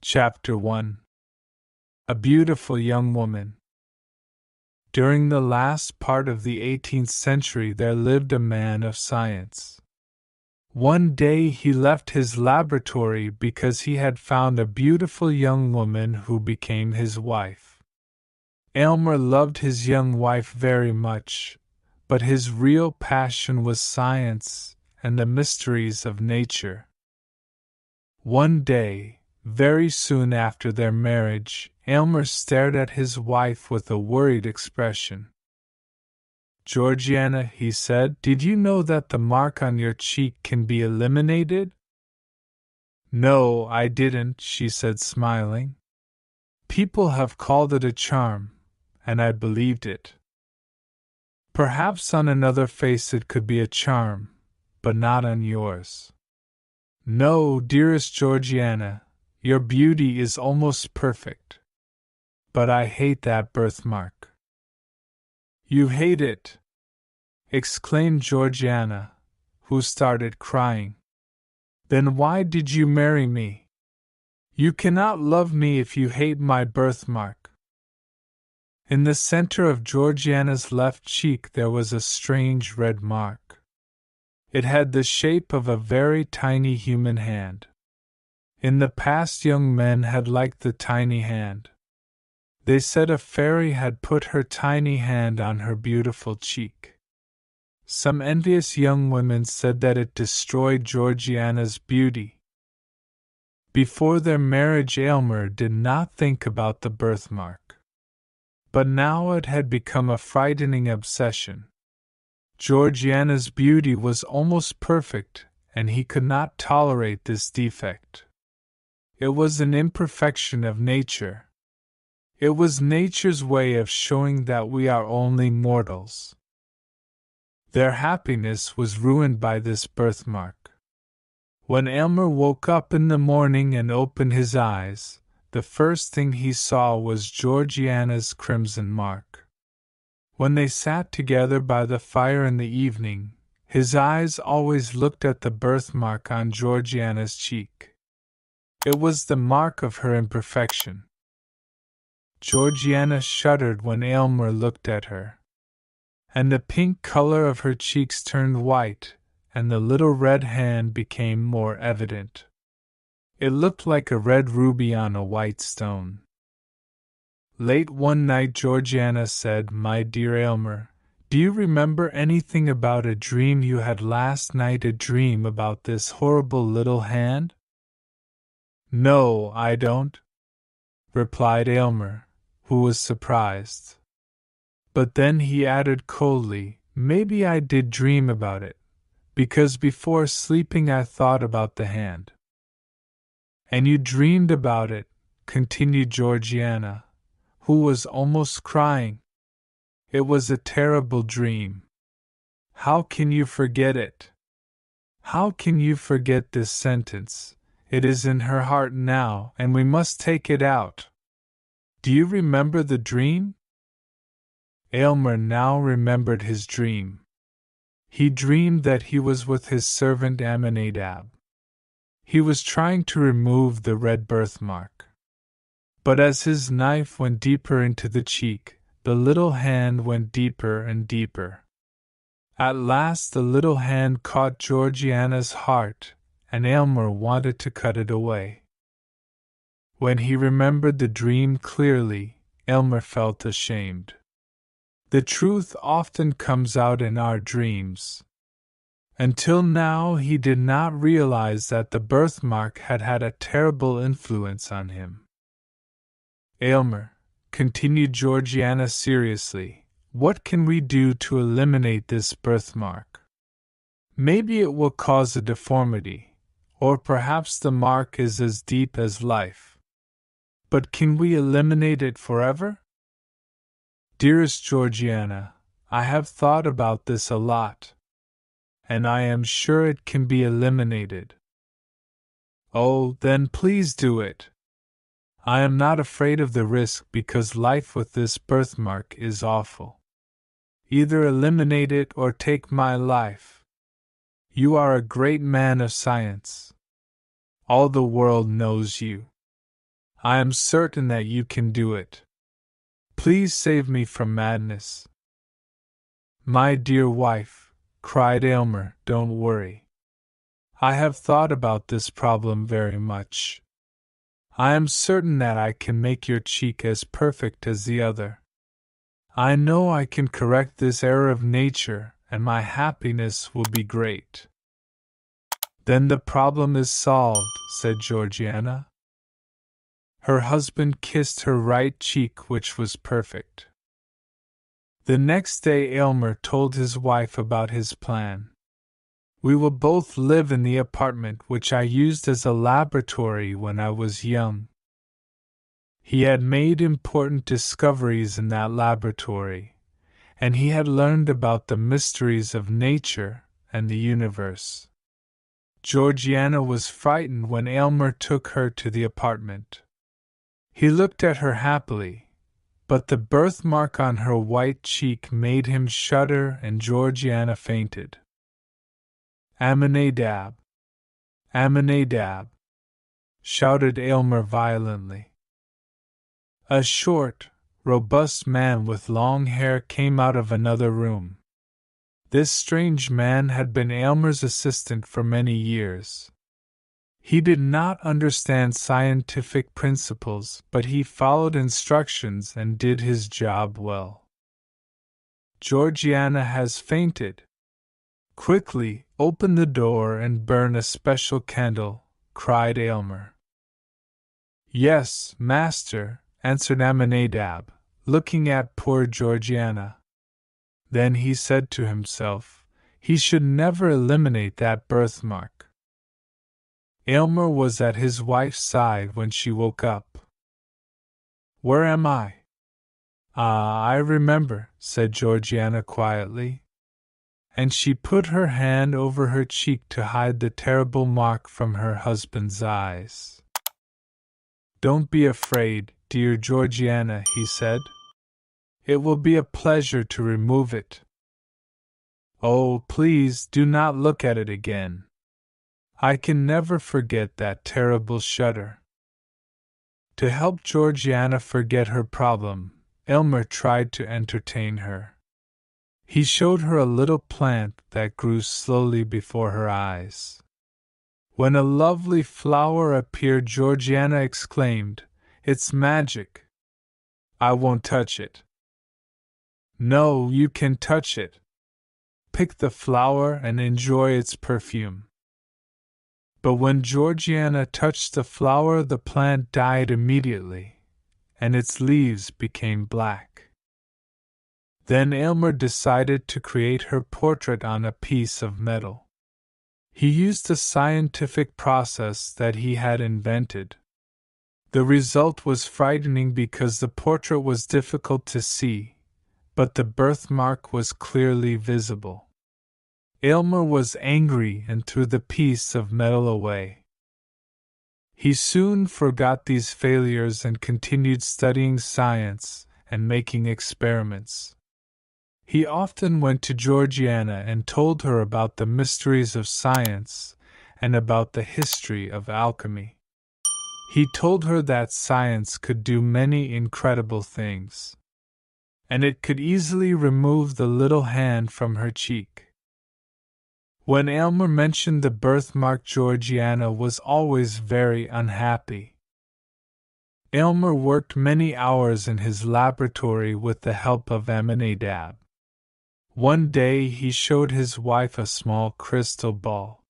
Chapter 1. A Beautiful Young Woman. During the last part of the 18th century there lived a man of science. One day he left his laboratory because he had found a beautiful young woman who became his wife. Aylmer loved his young wife very much, but his real passion was science and the mysteries of nature. One day, very soon after their marriage, Aylmer stared at his wife with a worried expression. "Georgiana," he said, "did you know that the mark on your cheek can be eliminated?" "No, I didn't," she said, smiling. "People have called it a charm, and I believed it. Perhaps on another face it could be a charm, but not on yours. No, dearest Georgiana, your beauty is almost perfect. But I hate that birthmark." "You hate it?" exclaimed Georgiana, who started crying. "Then why did you marry me? You cannot love me if you hate my birthmark." In the center of Georgiana's left cheek there was a strange red mark. It had the shape of a very tiny human hand. In the past young men had liked the tiny hand. They said a fairy had put her tiny hand on her beautiful cheek. Some envious young women said that it destroyed Georgiana's beauty. Before their marriage Aylmer did not think about the birthmark. But now it had become a frightening obsession. Georgiana's beauty was almost perfect, and he could not tolerate this defect. It was an imperfection of nature. It was nature's way of showing that we are only mortals. Their happiness was ruined by this birthmark. When Aylmer woke up in the morning and opened his eyes, the first thing he saw was Georgiana's crimson mark. When they sat together by the fire in the evening, his eyes always looked at the birthmark on Georgiana's cheek. It was the mark of her imperfection. Georgiana shuddered when Aylmer looked at her. And the pink color of her cheeks turned white, and the little red hand became more evident. It looked like a red ruby on a white stone. Late one night Georgiana said, "My dear Aylmer, do you remember anything about a dream you had last night, a dream about this horrible little hand?" "No, I don't," replied Aylmer, who was surprised. But then he added coldly, "Maybe I did dream about it, because before sleeping I thought about the hand." "And you dreamed about it," continued Georgiana, who was almost crying. "It was a terrible dream. How can you forget it? How can you forget this sentence? It is in her heart now, and we must take it out. Do you remember the dream?" Aylmer now remembered his dream. He dreamed that he was with his servant Aminadab. He was trying to remove the red birthmark. But as his knife went deeper into the cheek, the little hand went deeper and deeper. At last the little hand caught Georgiana's heart, and Aylmer wanted to cut it away. When he remembered the dream clearly, Aylmer felt ashamed. The truth often comes out in our dreams. Until now he did not realize that the birthmark had had a terrible influence on him. "Aylmer," continued Georgiana seriously, "what can we do to eliminate this birthmark? Maybe it will cause a deformity, or perhaps the mark is as deep as life. But can we eliminate it forever?" "Dearest Georgiana, I have thought about this a lot, and I am sure it can be eliminated." "Oh, then please do it. I am not afraid of the risk because life with this birthmark is awful. Either eliminate it or take my life. You are a great man of science. All the world knows you." I am certain that you can do it. Please save me from madness. My dear wife, cried Aylmer, don't worry. I have thought about this problem very much. I am certain that I can make your cheek as perfect as the other. I know I can correct this error of nature, and my happiness will be great. Then the problem is solved, said Georgiana. Her husband kissed her right cheek, which was perfect. The next day Aylmer told his wife about his plan. We will both live in the apartment which I used as a laboratory when I was young. He had made important discoveries in that laboratory, and he had learned about the mysteries of nature and the universe. Georgiana was frightened when Aylmer took her to the apartment. He looked at her happily, but the birthmark on her white cheek made him shudder and Georgiana fainted. Aminadab! Aminadab! Shouted Aylmer violently. A short, robust man with long hair came out of another room. This strange man had been Aylmer's assistant for many years. He did not understand scientific principles, but he followed instructions and did his job well. Georgiana has fainted. Quickly, open the door and burn a special candle, cried Aylmer. Yes, master, answered Aminadab, looking at poor Georgiana. Then he said to himself, he should never eliminate that birthmark. Aylmer was at his wife's side when she woke up. Where am I? Ah, I remember, said Georgiana quietly. And she put her hand over her cheek to hide the terrible mark from her husband's eyes. Don't be afraid, dear Georgiana, he said. It will be a pleasure to remove it. Oh, please do not look at it again. I can never forget that terrible shudder. To help Georgiana forget her problem, Aylmer tried to entertain her. He showed her a little plant that grew slowly before her eyes. When a lovely flower appeared, Georgiana exclaimed, "It's magic! I won't touch it." "No, you can touch it. Pick the flower and enjoy its perfume." But when Georgiana touched the flower, the plant died immediately, and its leaves became black. Then Aylmer decided to create her portrait on a piece of metal. He used a scientific process that he had invented. The result was frightening because the portrait was difficult to see, but the birthmark was clearly visible. Aylmer was angry and threw the piece of metal away. He soon forgot these failures and continued studying science and making experiments. He often went to Georgiana and told her about the mysteries of science and about the history of alchemy. He told her that science could do many incredible things, and it could easily remove the little hand from her cheek. When Aylmer mentioned the birthmark, Georgiana was always very unhappy. Aylmer worked many hours in his laboratory with the help of Aminadab. One day he showed his wife a small crystal ball.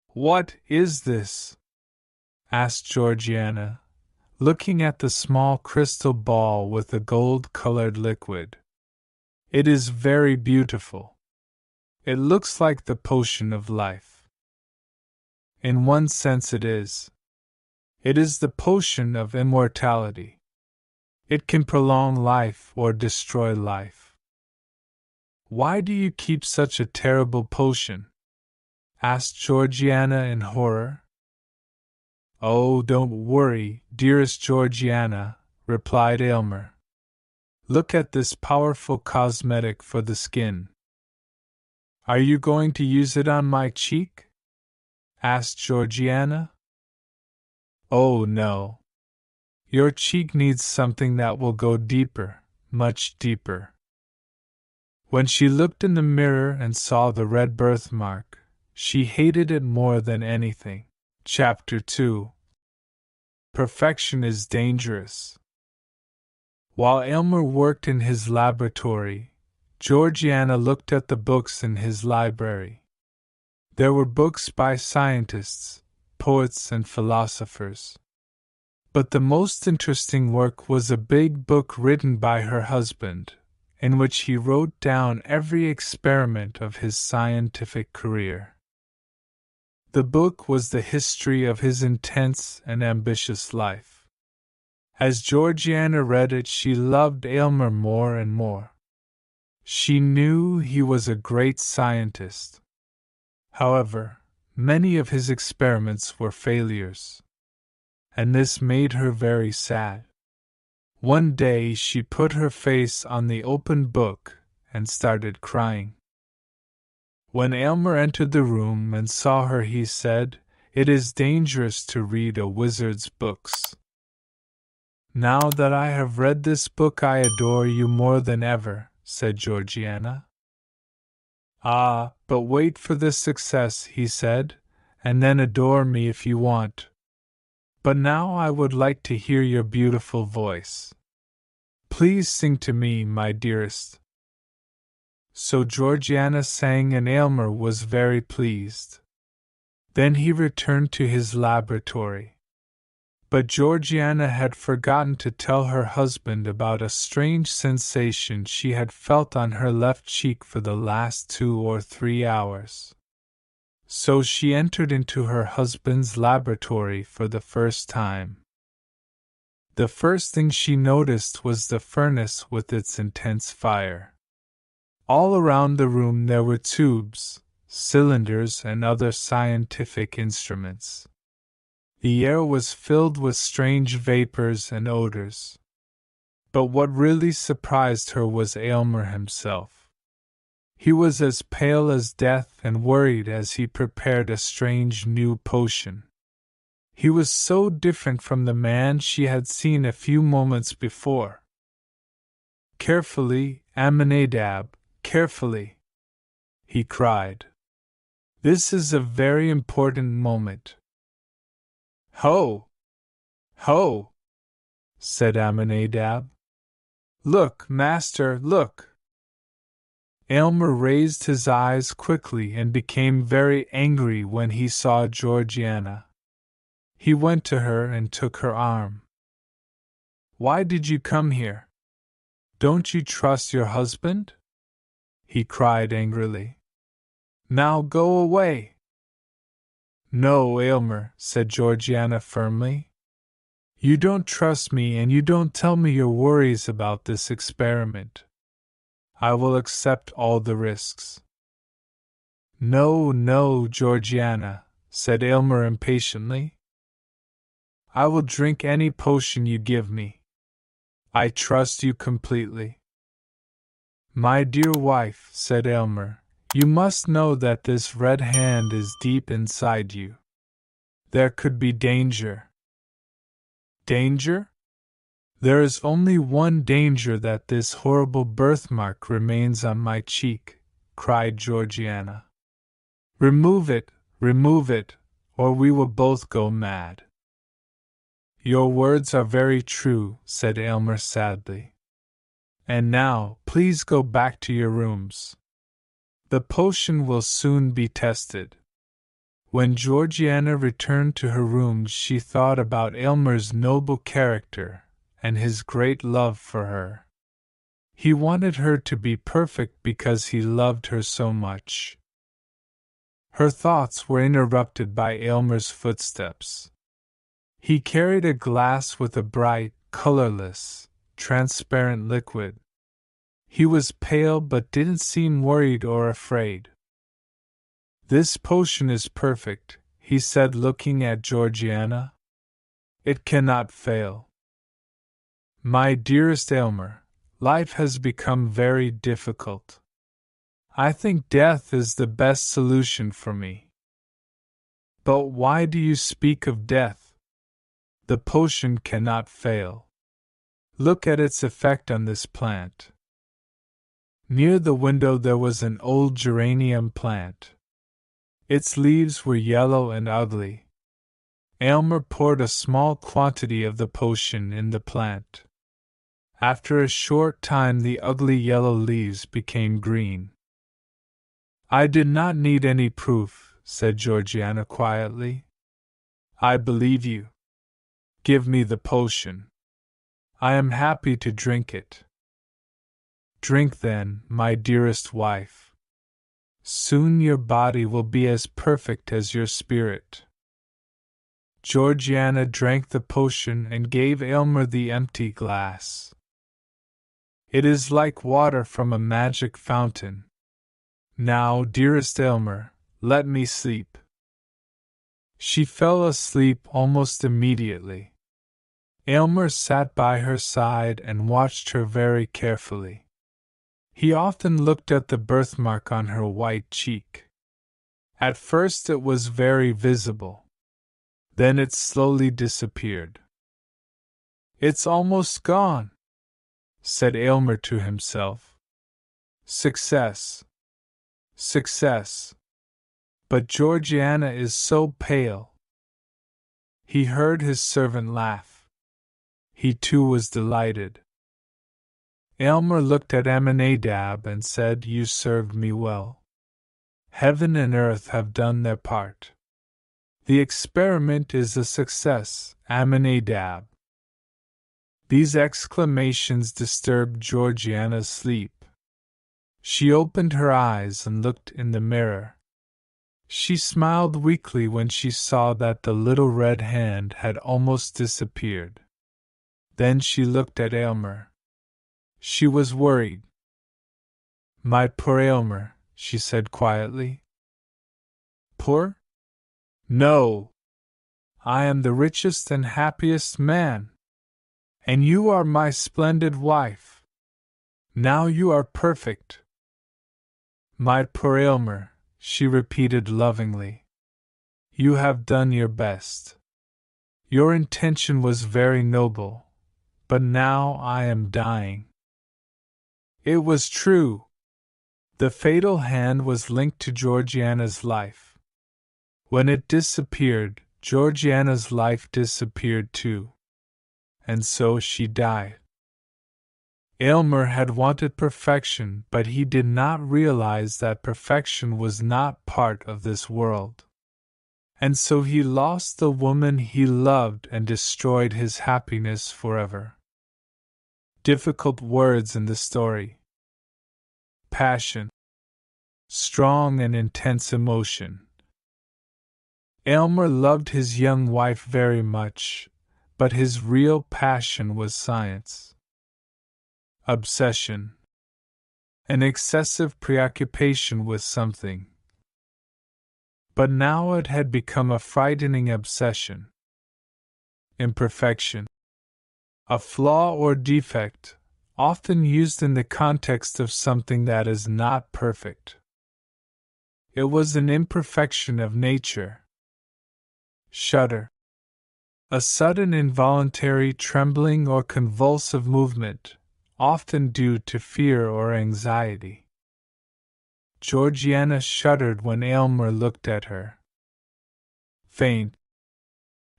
"What is this?" asked Georgiana, looking at the small crystal ball with the gold-colored liquid. "It is very beautiful. It looks like the potion of life." "In one sense it is. It is the potion of immortality. It can prolong life or destroy life." "Why do you keep such a terrible potion?" asked Georgiana in horror. "Oh, don't worry, dearest Georgiana," replied Aylmer. "Look at this powerful cosmetic for the skin." "Are you going to use it on my cheek?" asked Georgiana. "Oh, no. Your cheek needs something that will go deeper, much deeper. When she looked in the mirror and saw the red birthmark, she hated it more than anything. Chapter 2. Perfection is dangerous. While Aylmer worked in his laboratory, Georgiana looked at the books in his library. There were books by scientists, poets, and philosophers. But the most interesting work was a big book written by her husband, in which he wrote down every experiment of his scientific career. The book was the history of his intense and ambitious life. As Georgiana read it, she loved Aylmer more and more. She knew he was a great scientist. However, many of his experiments were failures, and this made her very sad. One day she put her face on the open book and started crying. When Aylmer entered the room and saw her, he said, "It is dangerous to read a wizard's books. Now that I have read this book, I adore you more than ever," said Georgiana. "Ah, but wait for this success," he said, "and then adore me if you want. But now I would like to hear your beautiful voice. Please sing to me, my dearest." So Georgiana sang, and Aylmer was very pleased. Then he returned to his laboratory. But Georgiana had forgotten to tell her husband about a strange sensation she had felt on her left cheek for the last 2 or 3 hours. So she entered into her husband's laboratory for the first time. The first thing she noticed was the furnace with its intense fire. All around the room there were tubes, cylinders, and other scientific instruments. The air was filled with strange vapors and odors. But what really surprised her was Aylmer himself. He was as pale as death and worried as he prepared a strange new potion. He was so different from the man she had seen a few moments before. "Carefully, Aminadab, carefully," he cried. "This is a very important moment." "Ho! Ho!" said Aminadab. "Look, master, look!" Aylmer raised his eyes quickly and became very angry when he saw Georgiana. He went to her and took her arm. "Why did you come here? Don't you trust your husband?" he cried angrily. "Now go away." "No, Aylmer," said Georgiana firmly. "You don't trust me, and you don't tell me your worries about this experiment. I will accept all the risks." "No, no, Georgiana," said Aylmer impatiently. "I will drink any potion you give me. I trust you completely." "My dear wife," said Aylmer, "you must know that this red hand is deep inside you. There could be danger." "Danger? There is only one danger, that this horrible birthmark remains on my cheek," cried Georgiana. Remove it, or we will both go mad." "Your words are very true," said Aylmer sadly. "And now, please go back to your rooms. The potion will soon be tested." When Georgiana returned to her rooms, she thought about Aylmer's noble character and his great love for her. He wanted her to be perfect because he loved her so much. Her thoughts were interrupted by Aylmer's footsteps. He carried a glass with a bright, colorless, transparent liquid. He was pale but didn't seem worried or afraid. "This potion is perfect," he said, looking at Georgiana. "It cannot fail. My dearest Aylmer, life has become very difficult. I think death is the best solution for me." "But why do you speak of death?" The potion cannot fail. Look at its effect on this plant. Near the window there was an old geranium plant. Its leaves were yellow and ugly. Aylmer poured a small quantity of the potion in the plant. After a short time the ugly yellow leaves became green. I did not need any proof, said Georgiana quietly. I believe you. Give me the potion. I am happy to drink it. Drink then, my dearest wife. Soon your body will be as perfect as your spirit. Georgiana drank the potion and gave Aylmer the empty glass. It is like water from a magic fountain. Now, dearest Aylmer, let me sleep. She fell asleep almost immediately. Aylmer sat by her side and watched her very carefully. He often looked at the birthmark on her white cheek. At first it was very visible. Then it slowly disappeared. It's almost gone, said Aylmer to himself. Success. Success. But Georgiana is so pale. He heard his servant laugh. He too was delighted. Aylmer looked at Aminadab and said, You served me well. Heaven and earth have done their part. The experiment is a success, Aminadab. These exclamations disturbed Georgiana's sleep. She opened her eyes and looked in the mirror. She smiled weakly when she saw that the little red hand had almost disappeared. Then she looked at Aylmer. She was worried. My poor Aylmer, she said quietly. Poor? No. I am the richest and happiest man. And you are my splendid wife. Now you are perfect. My poor Aylmer, she repeated lovingly. You have done your best. Your intention was very noble, but now I am dying. It was true. The fatal hand was linked to Georgiana's life. When it disappeared, Georgiana's life disappeared too. And so she died. Aylmer had wanted perfection, but he did not realize that perfection was not part of this world. And so he lost the woman he loved and destroyed his happiness forever. Difficult words in the story. Passion. Strong and intense emotion. Aylmer loved his young wife very much, but his real passion was science. Obsession. An excessive preoccupation with something. But now it had become a frightening obsession. Imperfection. A flaw or defect, often used in the context of something that is not perfect. It was an imperfection of nature. Shudder. A sudden involuntary trembling or convulsive movement, often due to fear or anxiety. Georgiana shuddered when Aylmer looked at her. Faint.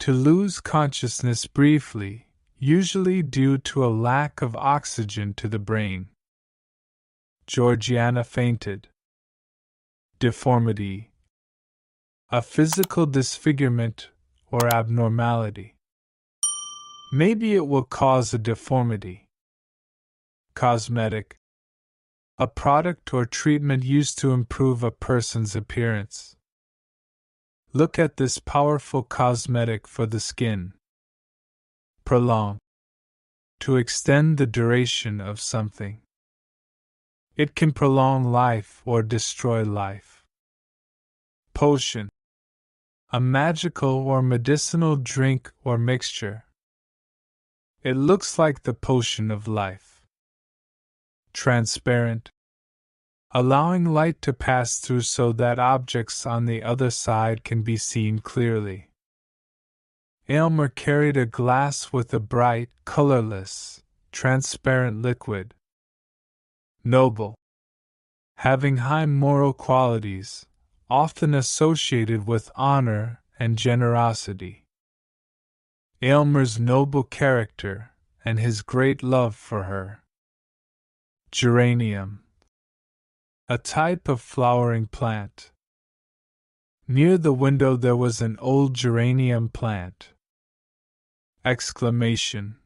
To lose consciousness briefly, usually due to a lack of oxygen to the brain. Georgiana fainted. Deformity. A physical disfigurement or abnormality. Maybe it will cause a deformity. Cosmetic. A product or treatment used to improve a person's appearance. Look at this powerful cosmetic for the skin. Prolong. To extend the duration of something. It can prolong life or destroy life. Potion. A magical or medicinal drink or mixture. It looks like the potion of life. Transparent. Allowing light to pass through so that objects on the other side can be seen clearly. Aylmer carried a glass with a bright, colorless, transparent liquid. Noble. Having high moral qualities, often associated with honor and generosity. Aylmer's noble character, and his great love for her. Geranium. A type of flowering plant. Near the window there was an old geranium plant. Exclamation.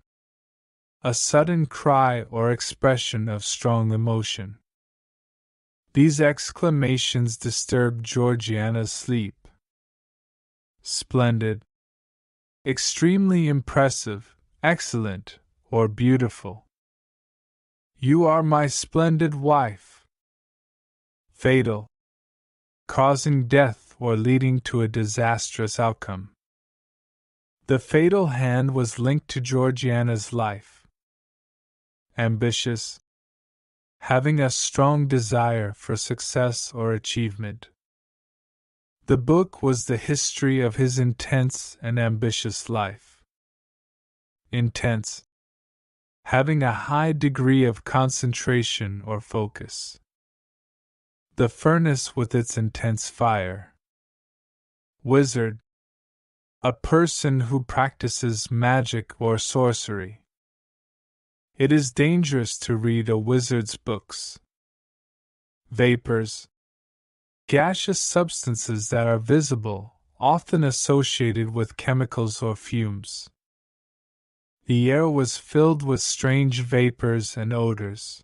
A sudden cry or expression of strong emotion. These exclamations disturbed Georgiana's sleep. Splendid. Extremely impressive, excellent, or beautiful. You are my splendid wife. Fatal. Causing death or leading to a disastrous outcome. The fatal hand was linked to Georgiana's life. Ambitious. Having a strong desire for success or achievement. The book was the history of his intense and ambitious life. Intense. Having a high degree of concentration or focus. The furnace with its intense fire. Wizard. A person who practices magic or sorcery. It is dangerous to read a wizard's books. Vapors. Gaseous substances that are visible, often associated with chemicals or fumes. The air was filled with strange vapors and odors.